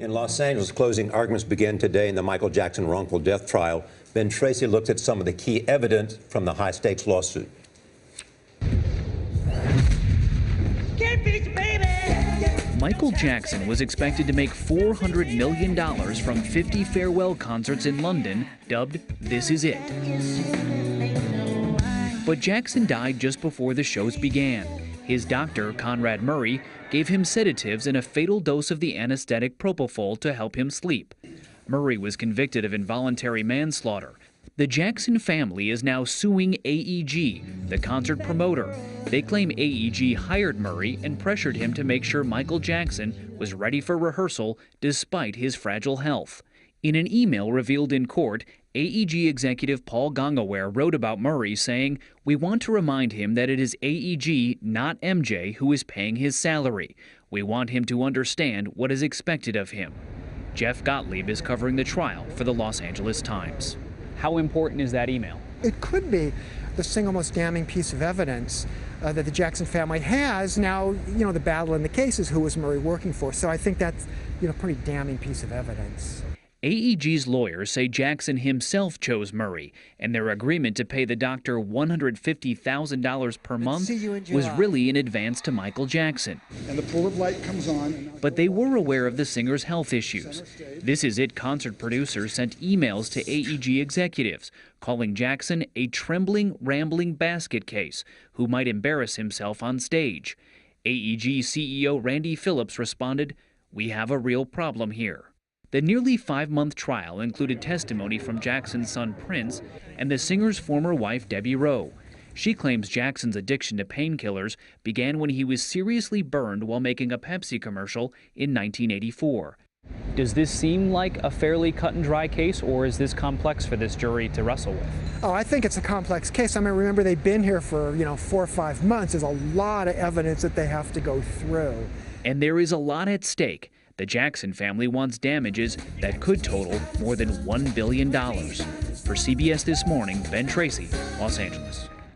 In Los Angeles, closing arguments began today in the Michael Jackson wrongful death trial. Ben Tracy looked at some of the key evidence from the high-stakes lawsuit. Michael Jackson was expected to make $400 million from 50 farewell concerts in London, dubbed "This Is It." But Jackson died just before the shows began. His doctor, Conrad Murray, gave him sedatives and a fatal dose of the anesthetic propofol to help him sleep. Murray was convicted of involuntary manslaughter. The Jackson family is now suing AEG, the concert promoter. They claim AEG hired Murray and pressured him to make sure Michael Jackson was ready for rehearsal despite his fragile health. In an email revealed in court, AEG executive Paul Gongaware wrote about Murray, saying, "We want to remind him that it is AEG, not MJ, who is paying his salary. We want him to understand what is expected of him." Jeff Gottlieb is covering the trial for the Los Angeles Times. How important is that email? It could be the single most damning piece of evidence that the Jackson family has. Now, the battle in the case is who was Murray working for. So I think that's, a pretty damning piece of evidence. AEG's lawyers say Jackson himself chose Murray, and their agreement to pay the doctor $150,000 per month was really in advance to Michael Jackson. And the full of light comes on. But they were aware of the singer's health issues. This Is It concert producers sent emails to AEG executives, calling Jackson a trembling, rambling basket case who might embarrass himself on stage. AEG CEO Randy Phillips responded, "We have a real problem here." The nearly 5-month trial included testimony from Jackson's son Prince and the singer's former wife Debbie Rowe. She claims Jackson's addiction to painkillers began when he was seriously burned while making a Pepsi commercial in 1984. Does this seem like a fairly cut and dry case, or is this complex for this jury to wrestle with? Oh, I think it's a complex case. I mean, remember, they've been here for, 4 or 5 months. There's a lot of evidence that they have to go through. And there is a lot at stake. The Jackson family wants damages that could total more than $1 billion. For CBS This Morning, Ben Tracy, Los Angeles.